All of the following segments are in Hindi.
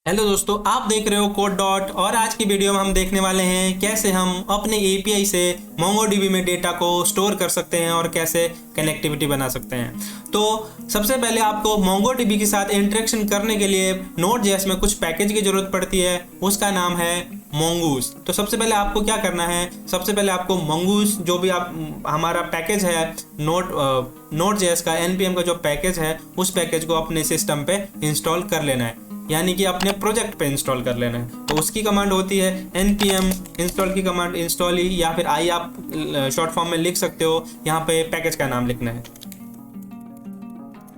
हेलो दोस्तों, आप देख रहे हो कोड डॉट। और आज की वीडियो में हम देखने वाले हैं कैसे हम अपने एपीआई से मोंगोडीबी में डेटा को स्टोर कर सकते हैं और कैसे कनेक्टिविटी बना सकते हैं। तो सबसे पहले आपको मोंगोडीबी के साथ इंटरेक्शन करने के लिए नोड.जेएस में कुछ पैकेज की जरूरत पड़ती है, उसका नाम है मोंगूस। तो सबसे पहले आपको क्या करना है, सबसे पहले आपको मोंगूस जो भी आप हमारा पैकेज है नोड.जेएस का npm का जो पैकेज है उस पैकेज को अपने सिस्टम पे इंस्टॉल कर लेना है, यानी कि अपने प्रोजेक्ट पे इंस्टॉल कर लेना है। तो उसकी कमांड होती है npm इंस्टॉल की कमांड, इंस्टॉल ही या फिर आई आप शॉर्ट फॉर्म में लिख सकते हो। यहाँ पे पैकेज का नाम लिखना है।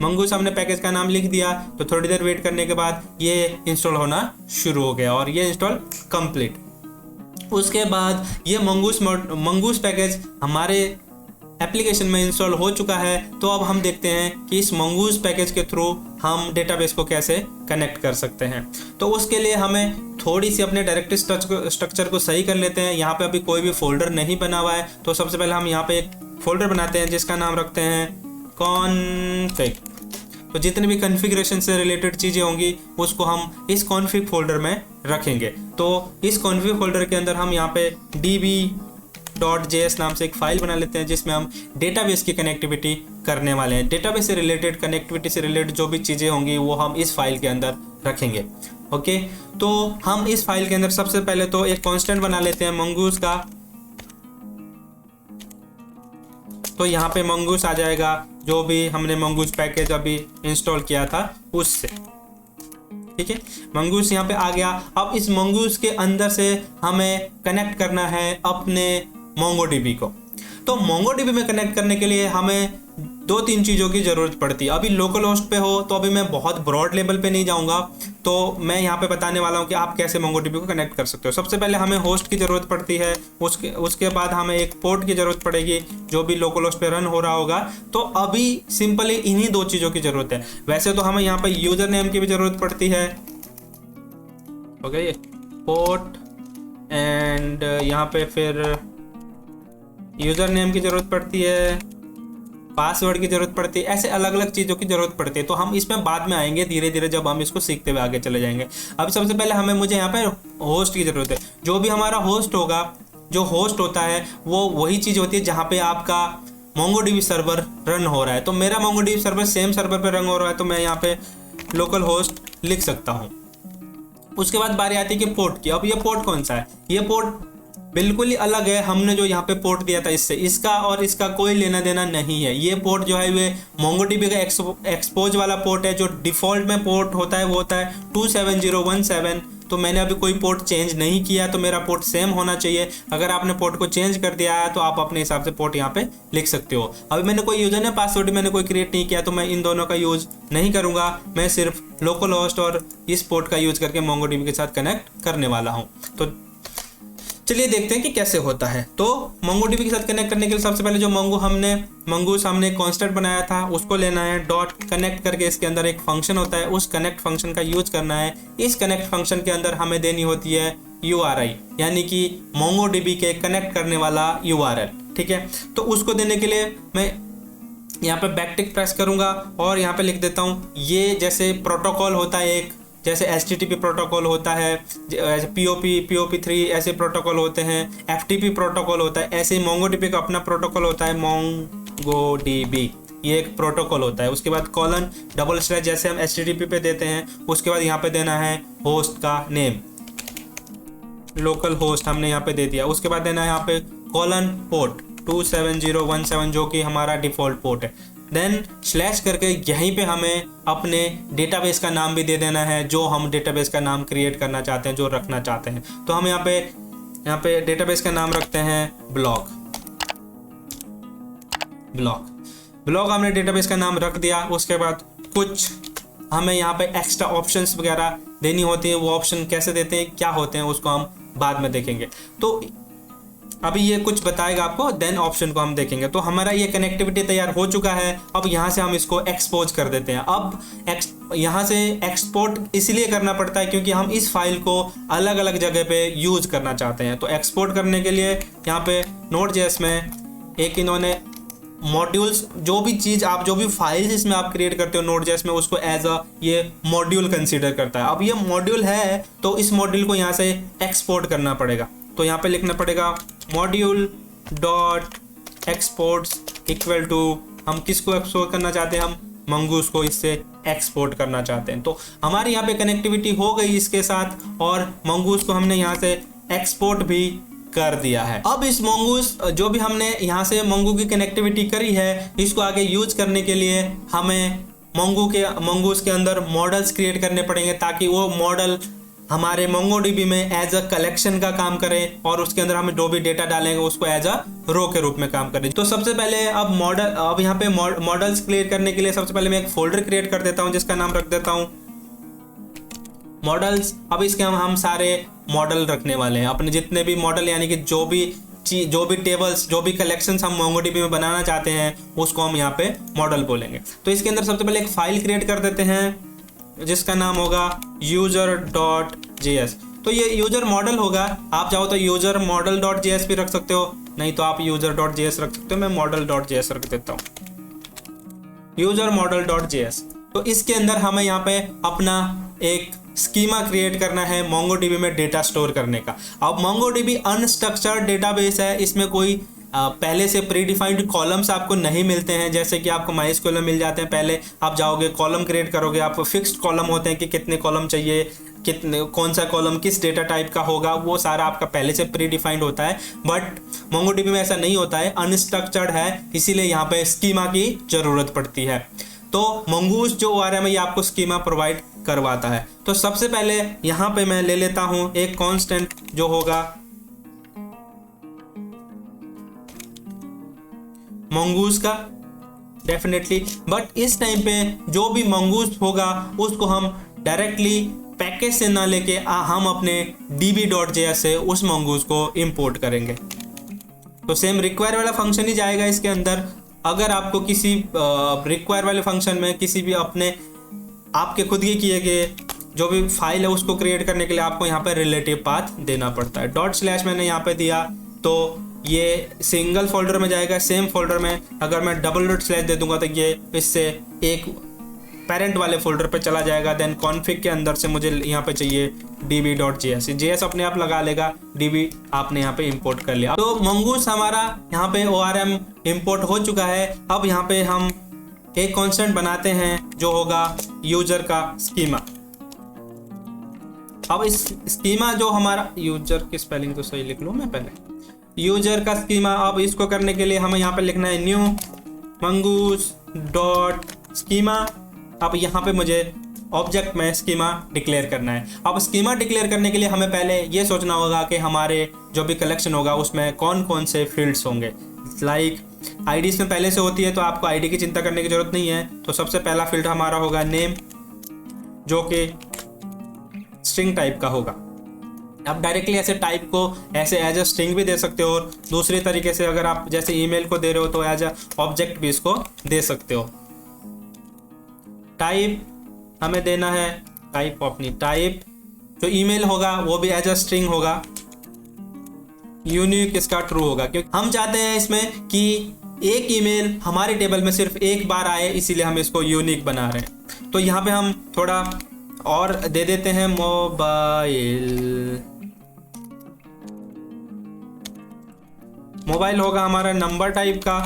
मंगूस हमने पैकेज का नाम लिख दिया तो थोड़ी देर वेट करने के बाद ये इंस्टॉल होना शुरू हो गया और ये इंस्टॉल कंप्लीट। उसके बाद ये मंगूस पैकेज हमारे एप्लीकेशन में इंस्टॉल हो चुका है। तो अब हम देखते हैं कि इस मंगूस पैकेज के थ्रू हम डेटाबेस को कैसे कनेक्ट कर सकते हैं। तो उसके लिए हमें थोड़ी सी अपने डायरेक्टरी स्ट्रक्चर को सही कर लेते हैं। यहाँ पे अभी कोई भी फोल्डर नहीं बना हुआ है, तो सबसे पहले हम यहाँ पे एक फोल्डर बनाते हैं जिसका नाम रखते हैं कॉन्फ़िग। तो जितनी भी कॉन्फ़िगरेशन से रिलेटेड चीज़ें होंगी उसको हम इस कॉन्फ़िग फोल्डर में रखेंगे। तो इस कॉन्फ़िग फोल्डर के अंदर हम यहाँ पे db.js नाम से एक फाइल बना लेते हैं जिसमें हम डेटाबेस की कनेक्टिविटी करने वाले हैं। डेटाबेस से रिलेटेड, कनेक्टिविटी से रिलेटेड जो भी चीज़ें होंगी वो हम इस फाइल के अंदर रखेंगे। ओके, तो हम इस फाइल के अंदर सबसे पहले तो एक कांस्टेंट बना लेते हैं मंगूस का। तो यहाँ पे मंगूस आ जाएगा, जो भी हमने मंगूस पैकेज अभी इंस्टॉल किया था उससे। ठीक है, मंगूस यहाँ पे आ गया। अब इस मंगूस के अंदर से हमें कनेक्ट करना है अपने मोंगोडीबी को। तो मोंगोडीबी में कनेक्ट करने के लिए हमें दो तीन चीज़ों की ज़रूरत पड़ती है। अभी लोकल होस्ट पे हो तो अभी मैं बहुत ब्रॉड लेवल पे नहीं जाऊंगा, तो मैं यहाँ पे बताने वाला हूँ कि आप कैसे मोंगोडीबी को कनेक्ट कर सकते हो। सबसे पहले हमें होस्ट की ज़रूरत पड़ती है, उसके बाद हमें एक पोर्ट की ज़रूरत पड़ेगी जो भी लोकल होस्ट पे रन हो रहा होगा। तो अभी सिंपली इन्हीं दो चीज़ों की ज़रूरत है। वैसे तो हमें यहाँ पर यूज़र नेम की भी ज़रूरत पड़ती है। ओके, पोर्ट एंड यहाँ पे फिर यूज़र नेम की ज़रूरत पड़ती है, पासवर्ड की ज़रूरत पड़ती है, ऐसे अलग अलग चीज़ों की ज़रूरत पड़ती है। तो हम इसमें बाद में आएंगे धीरे धीरे जब हम इसको सीखते हुए आगे चले जाएंगे। अब सबसे पहले मुझे यहाँ पे होस्ट की ज़रूरत है। जो भी हमारा होस्ट होगा, जो होस्ट होता है वो वही चीज़ होती है जहाँ पे आपका मोंगोडीबी सर्वर रन हो रहा है। तो मेरा मोंगोडीबी सर्वर सेम सर्वर पर रन हो रहा है, तो मैं यहाँ पे लोकल होस्ट लिख सकता हूँ। उसके बाद बारी आती है कि पोर्ट की। अब ये पोर्ट कौन सा है, ये पोर्ट बिल्कुल ही अलग है। हमने जो यहाँ पे पोर्ट दिया था इससे, इसका और इसका कोई लेना देना नहीं है। ये पोर्ट जो है वे मोंगोडीबी का एक्सपोज वाला पोर्ट है। जो डिफ़ॉल्ट में पोर्ट होता है वो होता है 27017। तो मैंने अभी कोई पोर्ट चेंज नहीं किया, तो मेरा पोर्ट सेम होना चाहिए। अगर आपने पोर्ट को चेंज कर दिया है तो आप अपने हिसाब से पोर्ट यहाँ पे लिख सकते हो। अभी मैंने कोई यूजर ने पासवर्ड मैंने कोई क्रिएट नहीं किया, तो मैं इन दोनों का यूज़ नहीं करूँगा। मैं सिर्फ लोकल होस्ट और इस पोर्ट का यूज़ करके मोंगोडीबी के साथ कनेक्ट करने वाला हूँ। तो चलिए देखते हैं कि कैसे होता है। तो मोंगोडीबी के साथ कनेक्ट करने के लिए सबसे पहले जो मंगूस हमने कॉन्स्टेंट बनाया था उसको लेना है। डॉट कनेक्ट करके इसके अंदर एक फंक्शन होता है, उस कनेक्ट फंक्शन का यूज करना है। इस कनेक्ट फंक्शन के अंदर हमें देनी होती है URI, यानी कि मोंगोडीबी के कनेक्ट करने वाला URL। ठीक है, तो उसको देने के लिए मैं यहाँ पे बैकटिक प्रेस करूँगा और यहाँ पे लिख देता हूँ ये जैसे प्रोटोकॉल होता है एक, जैसे HTTP प्रोटोकॉल होता है, ऐसे POP3 ऐसे प्रोटोकॉल होते हैं, FTP प्रोटोकॉल होता है, ऐसे ही मोंगोडीबी का अपना प्रोटोकॉल होता है मोंगोडीबी, ये एक प्रोटोकॉल होता है। उसके बाद कॉलन डबल स्लैश जैसे हम HTTP पे देते हैं। उसके बाद यहाँ पे देना है होस्ट का नेम, लोकल होस्ट हमने यहाँ पे दे दिया। उसके बाद देना है यहाँ पे कॉलन पोर्ट 27017 जो कि हमारा डिफ़ॉल्ट पोर्ट है। देन स्लैश करके यहीं पे हमें अपने डेटाबेस का नाम भी दे देना है, जो हम डेटाबेस का नाम क्रिएट करना चाहते हैं, जो रखना चाहते हैं। तो हम यहाँ पे डेटाबेस का नाम रखते हैं ब्लॉग। हमने डेटाबेस का नाम रख दिया। उसके बाद कुछ हमें यहाँ पे एक्स्ट्रा ऑप्शंस वगैरह देनी होती है। वो ऑप्शन कैसे देते हैं, क्या होते हैं, उसको हम बाद में देखेंगे। तो अभी ये कुछ बताएगा आपको, देन ऑप्शन को हम देखेंगे। तो हमारा ये कनेक्टिविटी तैयार हो चुका है। अब यहाँ से हम इसको एक्सपोज कर देते हैं। अब यहाँ से एक्सपोर्ट इसलिए करना पड़ता है क्योंकि हम इस फाइल को अलग अलग जगह पे यूज़ करना चाहते हैं। तो एक्सपोर्ट करने के लिए यहाँ पे नोड.जेएस में एक इन्होंने मॉड्यूल्स, जो भी चीज़ आप, जो भी फाइल्स इसमें आप क्रिएट करते हो नोड.जेएस में, उसको एज अ ये मॉड्यूल कंसीडर करता है। अब ये मॉड्यूल है तो इस मॉड्यूल को यहाँ से एक्सपोर्ट करना पड़ेगा। तो यहाँ पे लिखना पड़ेगा module dot exports equal to, हम किसको एक्सपोर्ट करना चाहते हैं, हम मंगूस को इससे एक्सपोर्ट करना चाहते हैं। तो हमारी यहाँ पे कनेक्टिविटी हो गई इसके साथ और मंगूस को हमने यहाँ से एक्सपोर्ट भी कर दिया है। अब इस मंगूस, जो भी हमने यहाँ से मंगू की कनेक्टिविटी करी है, इसको आगे यूज करने के लिए हमें मंगूस के अंदर मॉडल्स क्रिएट करने पड़ेंगे, ताकि वो मॉडल हमारे मोंगोडीबी में एज अ कलेक्शन का काम करे और उसके अंदर हम जो भी डेटा डालेंगे उसको एज अ रो के रूप में काम करे। तो सबसे पहले अब यहाँ पे मॉडल्स क्रिएट करने के लिए सबसे पहले मैं एक फोल्डर क्रिएट कर देता हूँ, जिसका नाम रख देता हूँ मॉडल्स। अब इसके हम सारे मॉडल रखने वाले हैं, अपने जितने भी मॉडल, यानी कि जो भी टेबल्स, जो भी कलेक्शंस हम मोंगोडीबी में बनाना चाहते हैं उसको हम यहाँ पे मॉडल बोलेंगे। तो इसके अंदर सबसे पहले एक फाइल क्रिएट कर देते हैं जिसका नाम होगा user.js। तो ये यूजर मॉडल होगा, आप चाहो तो यूजर model.js भी रख सकते हो, नहीं तो आप user.js रख सकते हो। मैं model.js रख देता हूँ, user model.js। तो इसके अंदर हमें यहाँ पे अपना एक स्कीमा क्रिएट करना है मोंगोडीबी में डेटा स्टोर करने का। अब मोंगोडीबी अनस्ट्रक्चर्ड डेटाबेस है, इसमें कोई पहले से प्री डिफाइंड कॉलम्स आपको नहीं मिलते हैं, जैसे कि आपको माइस्क्यूएल में मिल जाते हैं। पहले आप जाओगे कॉलम क्रिएट करोगे, आपको फिक्स्ड कॉलम होते हैं कि कितने कॉलम चाहिए, कितने, कौन सा कॉलम किस डेटा टाइप का होगा, वो सारा आपका पहले से प्री डिफाइंड होता है। बट मोंगोडीबी में ऐसा नहीं होता है, अनस्ट्रक्चर्ड है, इसीलिए यहाँ पे स्कीमा की जरूरत पड़ती है। तो मंगूस जो ORM है ये आपको स्कीमा प्रोवाइड करवाता है। तो सबसे पहले यहाँ पे मैं ले लेता हूँ एक कांस्टेंट जो होगा मंगूस का, डेफिनेटली। बट इस टाइम पे जो भी मंगूस होगा उसको हम डायरेक्टली पैकेज से ना लेके हम अपने db.js से उस मंगूस को इंपोर्ट करेंगे। तो सेम रिक्वायर वाला फंक्शन ही जाएगा इसके अंदर। अगर आपको किसी रिक्वायर वाले फंक्शन में किसी भी अपने आपके खुद के किए गए जो भी फाइल है उसको क्रिएट करने के लिए आपको यहाँ पे रिलेटिव पाथ देना पड़ता है। डॉट/ मैंने यहाँ पे दिया तो ये सिंगल फोल्डर में जाएगा। सेम फोल्डर में अगर मैं डबल./ दे दूंगा तो ये इससे एक पेरेंट वाले फोल्डर पे चला जाएगा। देन कॉन्फ़िग के अंदर से मुझे यहाँ पे चाहिए db.js। JS अपने आप लगा लेगा, db आपने यहाँ पे इंपोर्ट कर लिया। तो मंगूस हमारा यहाँ पे ORM इंपोर्ट हो चुका है। अब यहाँ पे हम एक कॉन्स्टेंट बनाते हैं जो होगा यूजर का स्कीमा। अब इस स्कीमा जो हमारा, यूजर की स्पेलिंग तो सही लिख लूँ मैं पहले, यूजर का स्कीमा। अब इसको करने के लिए हमें यहाँ पे लिखना है न्यू मंगूस डॉट स्कीमा। अब यहाँ पे मुझे ऑब्जेक्ट में स्कीमा डिक्लेयर करना है। अब स्कीमा डिक्लेयर करने के लिए हमें पहले ये सोचना होगा कि हमारे जो भी कलेक्शन होगा उसमें कौन कौन से फील्ड्स होंगे। लाइक आईडी इसमें पहले से होती है तो आपको आईडी की चिंता करने की जरूरत नहीं है। तो सबसे पहला फील्ड हमारा होगा नेम, जो कि स्ट्रिंग टाइप का होगा। आप डायरेक्टली ऐसे टाइप को ऐसे एज अ स्ट्रिंग भी दे सकते हो, और दूसरी तरीके से अगर आप जैसे ईमेल को दे रहे हो तो एज अ ऑब्जेक्ट भी इसको दे सकते हो। टाइप हमें देना है, टाइप अपनी टाइप जो ईमेल होगा वो भी एज अ स्ट्रिंग होगा। यूनिक इसका ट्रू होगा, क्योंकि हम चाहते हैं इसमें कि एक ईमेल हमारे टेबल में सिर्फ एक बार आए, इसीलिए हम इसको यूनिक बना रहे हैं। तो यहाँ पे हम थोड़ा और दे देते हैं मोबाइल होगा हमारा नंबर टाइप का।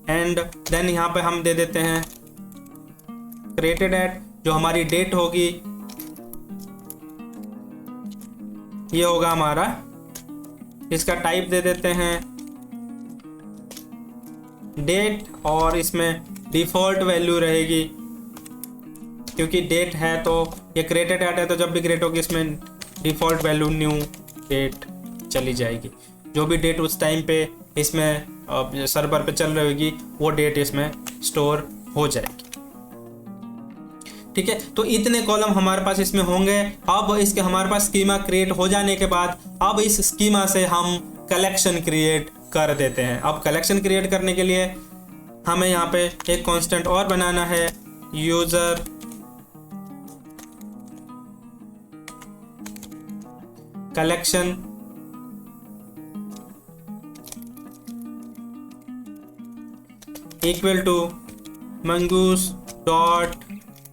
एंड देन यहाँ पे हम दे देते हैं क्रिएटेड एट, जो हमारी डेट होगी ये होगा हमारा। इसका टाइप दे देते हैं डेट, और इसमें डिफॉल्ट वैल्यू रहेगी, क्योंकि डेट है तो ये क्रिएटेड एट है, तो जब भी क्रिएट होगी इसमें डिफॉल्ट वैल्यू न्यू डेट चली जाएगी। जो भी डेट उस टाइम पे इसमें सर्वर पे चल रही होगी वो डेट इसमें स्टोर हो जाएगी। ठीक है, तो इतने कॉलम हमारे पास इसमें होंगे। अब इसके हमारे पास स्कीमा क्रिएट हो जाने के बाद अब इस स्कीमा से हम कलेक्शन क्रिएट कर देते हैं। अब कलेक्शन क्रिएट करने के लिए हमें यहाँ पे एक कांस्टेंट और बनाना है, user collection. Equal to Mongoose dot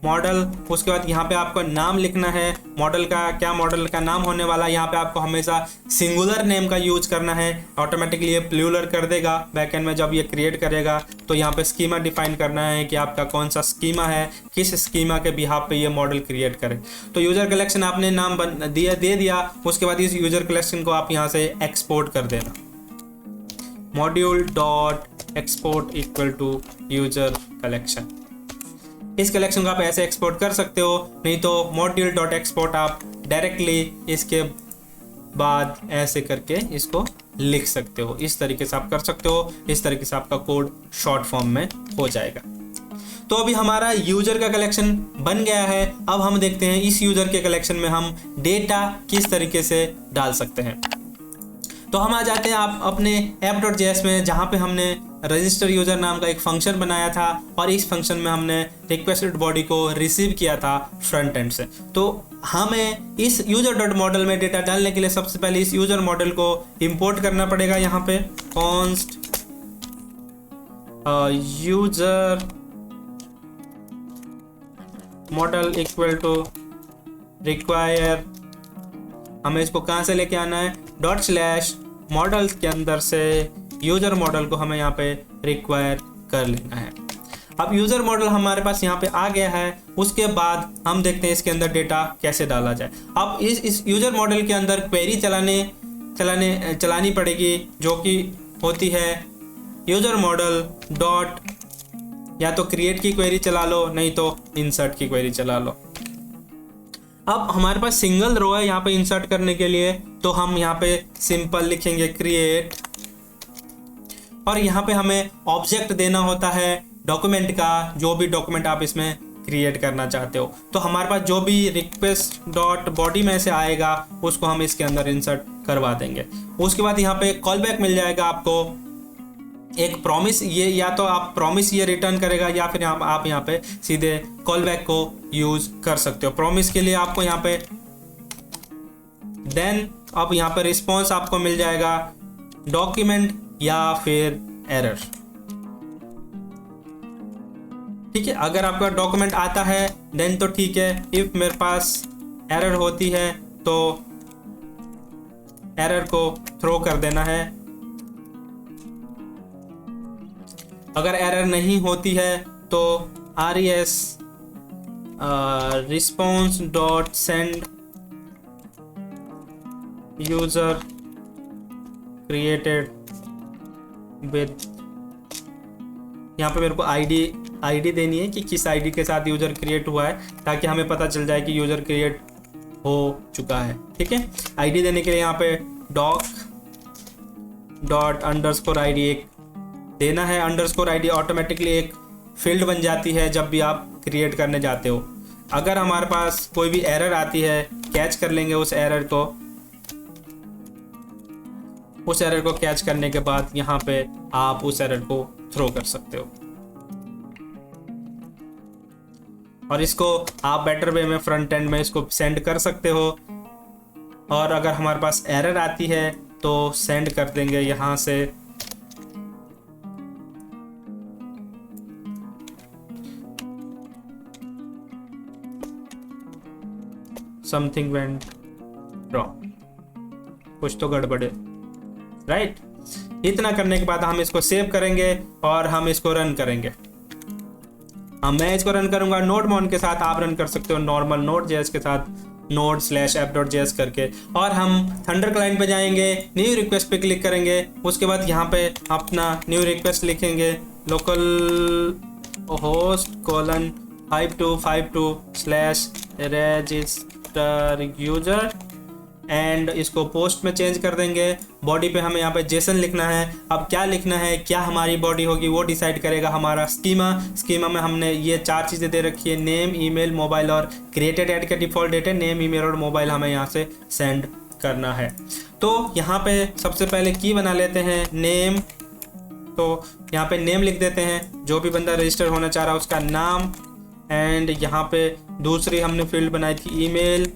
model. उसके बाद यहाँ पे आपको नाम लिखना है मॉडल का, क्या मॉडल का नाम होने वाला है। यहाँ पे आपको हमेशा सिंगुलर नेम का यूज करना है, ऑटोमेटिकली ये प्लूरल कर देगा बैकएंड में जब ये क्रिएट करेगा। तो यहाँ पे स्कीमा डिफाइन करना है कि आपका कौन सा स्कीमा है, किस स्कीमा के बिहाफ पे ये मॉडल क्रिएट करे। तो यूजर कलेक्शन आपने नाम दे दिया। उसके बाद इस यूजर कलेक्शन को आप यहाँ से एक्सपोर्ट कर देना, module dot export equal to user collection. इस कलेक्शन को आप ऐसे एक्सपोर्ट कर सकते हो, नहीं तो मॉड्यूल डॉट एक्सपोर्ट आप डायरेक्टली इसके बाद ऐसे करके इसको लिख सकते हो। इस तरीके से आप कर सकते हो, इस तरीके से आपका कोड शॉर्ट फॉर्म में हो जाएगा। तो अभी हमारा यूजर का कलेक्शन बन गया है। अब हम देखते हैं इस यूजर के कलेक्शन में हम डेटा किस तरीके से डाल सकते हैं। तो हम आ जाते हैं आप अपने app.js में, जहाँ पे हमने रजिस्टर यूजर नाम का एक फंक्शन बनाया था और इस फंक्शन में हमने रिक्वेस्टेड बॉडी को रिसीव किया था फ्रंट एंड से। तो हमें इस यूजर डॉट मॉडल में डेटा डालने के लिए सबसे पहले इस यूजर मॉडल को इंपोर्ट करना पड़ेगा। यहाँ पे const user model equal to require, हमें इसको कहाँ से लेके आना है, डॉट स्लैश मॉडल के अंदर से यूजर मॉडल को हमें यहाँ पे रिक्वायर कर लेना है। अब यूजर मॉडल हमारे पास यहाँ पे आ गया है। उसके बाद हम देखते हैं इसके अंदर डेटा कैसे डाला जाए। अब इस यूजर मॉडल के अंदर क्वेरी चलानी पड़ेगी, जो कि होती है यूजर मॉडल डॉट, या तो क्रिएट की क्वेरी चला लो, नहीं तो इंसर्ट की क्वेरी चला लो। अब हमारे पास सिंगल रो है यहाँ पे इंसर्ट करने के लिए, तो हम यहाँ पे सिंपल लिखेंगे क्रिएट, और यहाँ पे हमें ऑब्जेक्ट देना होता है डॉक्यूमेंट का, जो भी डॉक्यूमेंट आप इसमें क्रिएट करना चाहते हो। तो हमारे पास जो भी रिक्वेस्ट डॉट बॉडी में से आएगा उसको हम इसके अंदर इंसर्ट करवा देंगे। उसके बाद यहाँ पे कॉल बैक मिल जाएगा आपको एक प्रॉमिस, ये या तो आप प्रॉमिस ये रिटर्न करेगा या फिर आप यहाँ पे सीधे कॉल बैक को यूज कर सकते हो। प्रॉमिस के लिए आपको यहाँ पे देन, अब यहाँ पे रिस्पॉन्स आपको मिल जाएगा डॉक्यूमेंट या फिर एरर। ठीक है, अगर आपका डॉक्यूमेंट आता है देन तो ठीक है, इफ मेरे पास एरर होती है तो एरर को थ्रो कर देना है। अगर एरर नहीं होती है तो res response dot send user created with, यहाँ पे मेरे को आईडी देनी है कि किस आईडी के साथ यूजर क्रिएट हुआ है, ताकि हमें पता चल जाए कि यूजर क्रिएट हो चुका है। ठीक है, आईडी देने के लिए यहाँ पे डॉक डॉट अंडरस्कोर आईडी एक देना है। अंडरस्कोर आईडी ऑटोमेटिकली एक फील्ड बन जाती है जब भी आप क्रिएट करने जाते हो। अगर हमारे पास कोई भी एरर आती है, कैच कर लेंगे उस एरर को। उस एरर को कैच करने के बाद यहाँ पे आप उस एरर को थ्रो कर सकते हो, और इसको आप बेटर वे में फ्रंट एंड में इसको सेंड कर सकते हो। और अगर हमारे पास एरर आती है तो सेंड कर देंगे यहाँ से समथिंग वेंट रॉन्ग, कुछ तो गड़बड़ है, राइट। इतना करने के बाद हम इसको सेव करेंगे और हम इसको रन करेंगे। मैं इसको रन करूंगा नोडमोन के साथ, आप रन कर सकते हो नॉर्मल Node.js के साथ, node/app.js करके। और हम थंडर क्लाइंट पे जाएंगे, न्यू रिक्वेस्ट पे क्लिक करेंगे। उसके बाद यहाँ पे अपना न्यू रिक्वेस्ट लिखेंगे, local host colon 5252/register user, and इसको पोस्ट में चेंज कर देंगे। बॉडी पे हमें यहाँ पे जेसन लिखना है। अब क्या लिखना है, क्या हमारी बॉडी होगी वो डिसाइड करेगा हमारा स्कीमा में हमने ये 4 चीज़ें दे रखी है, नेम, ईमेल, मोबाइल और क्रिएटेड ऐड का डिफ़ॉल्ट डेट है। नेम, ईमेल और मोबाइल हमें यहाँ से सेंड करना है। तो यहाँ पे सबसे पहले की बना लेते हैं नेम। तो यहाँ पे नेम लिख देते हैं, जो भी बंदा रजिस्टर होना चाह रहा है उसका नाम। एंड यहाँ पे दूसरी हमने फील्ड बनाई थी ईमेल,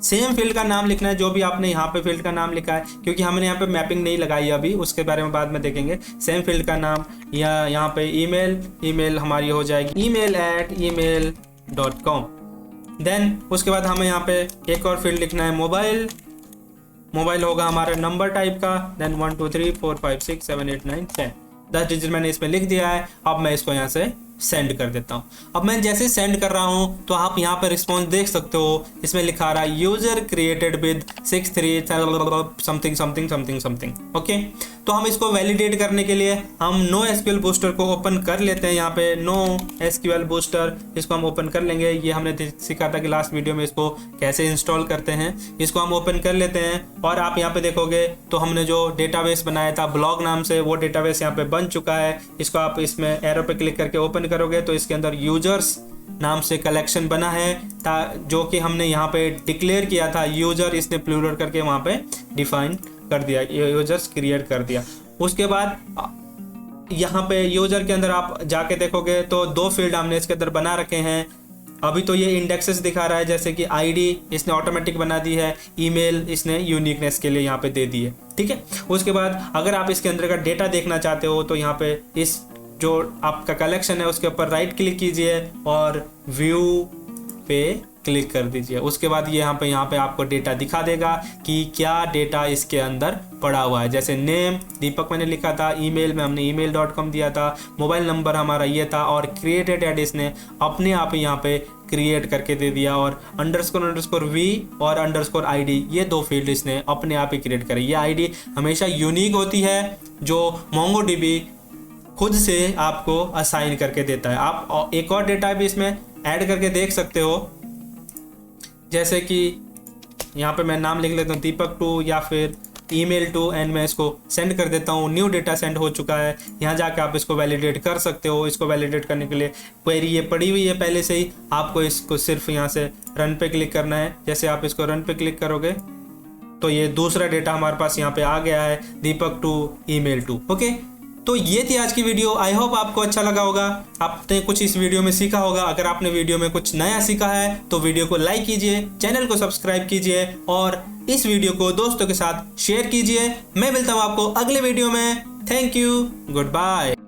सेम फील्ड का नाम लिखना है जो भी आपने यहाँ पे फील्ड का नाम लिखा है, क्योंकि हमने यहाँ पे मैपिंग नहीं लगाई अभी, उसके बारे में बाद में देखेंगे। सेम फील्ड का नाम, या यहाँ पे ईमेल हमारी हो जाएगी email@email.com। देन उसके बाद हमें यहाँ पे एक और फील्ड लिखना है मोबाइल होगा हमारा नंबर टाइप का। देन 1 2 3 4 5 6 7 8 9 10 10 डिजिट मैंने इसमें लिख दिया है। अब मैं इसको यहाँ से सेंड कर देता हूँ। अब मैं जैसे सेंड कर रहा हूँ तो आप यहाँ पर रिस्पॉन्स देख सकते हो, इसमें लिखा रहा है user created with 63 something. Okay, तो हम इसको वैलिडेट करने के लिए हम नो एसक्यूएल बूस्टर को ओपन कर लेते हैं। यहाँ पे नो एसक्यूएल बूस्टर, इसको हम ओपन कर लेंगे। ये हमने सीखा था कि लास्ट वीडियो में इसको कैसे इंस्टॉल करते हैं। इसको हम ओपन कर लेते हैं और आप यहाँ पे देखोगे तो हमने जो डेटाबेस बनाया था ब्लॉग नाम से, वो डेटाबेस यहाँ पे बन चुका है। इसको आप इसमें एरो पे क्लिक करके ओपन करोगे तो इसके अंदर यूजर्स नाम से कलेक्शन बना है जो कि हमने यहाँ पे डिक्लेयर किया था। यूजर इसने प्लूरल करके वहाँ पे डिफाइन कर दिया, यूजर्स क्रिएट कर दिया। उसके बाद यहाँ पे यूजर के अंदर आप जाके देखोगे तो 2 फील्ड हमने इसके अंदर बना रखे हैं। अभी तो ये इंडेक्सेस दिखा रहा है, जैसे कि आईडी इसने ऑटोमेटिक बना दी है, ईमेल इसने यूनिकनेस के लिए यहाँ पे दे दी है। ठीक है, उसके बाद अगर आप इसके अंदर का डेटा देखना चाहते हो तो यहाँ पे इस जो आपका कलेक्शन है उसके ऊपर राइट क्लिक कीजिए और व्यू पे क्लिक कर दीजिए। उसके बाद ये यहाँ पे आपको डेटा दिखा देगा कि क्या डेटा इसके अंदर पड़ा हुआ है। जैसे नेम दीपक मैंने लिखा था, ईमेल में हमने email.com दिया था, मोबाइल नंबर हमारा ये था, और क्रिएटेड एड इसने अपने आप यहाँ पे क्रिएट करके दे दिया, और __ v और _ID ये 2 फील्ड इसने अपने आप ही क्रिएट करे। ये आईडी हमेशा यूनिक होती है जो MongoDB खुद से आपको असाइन करके देता है। आप एक और डेटा भी इसमें ऐड करके देख सकते हो, जैसे कि यहाँ पे मैं नाम लिख लेता हूँ दीपक 2 या फिर email 2 एंड मैं इसको सेंड कर देता हूँ। न्यू डेटा सेंड हो चुका है। यहाँ जाके आप इसको वैलिडेट कर सकते हो। इसको वैलिडेट करने के लिए क्वेरी ये पड़ी हुई है पहले से ही, आपको इसको सिर्फ यहाँ से रन पे क्लिक करना है। जैसे आप इसको रन पे क्लिक करोगे तो ये दूसरा डेटा हमारे पास यहाँ पे आ गया है, दीपक 2 email 2। ओके, तो ये थी आज की वीडियो। आई होप आपको अच्छा लगा होगा, आपने कुछ इस वीडियो में सीखा होगा। अगर आपने वीडियो में कुछ नया सीखा है तो वीडियो को लाइक कीजिए, चैनल को सब्सक्राइब कीजिए और इस वीडियो को दोस्तों के साथ शेयर कीजिए। मैं मिलता हूँ आपको अगले वीडियो में। Thank you, good bye.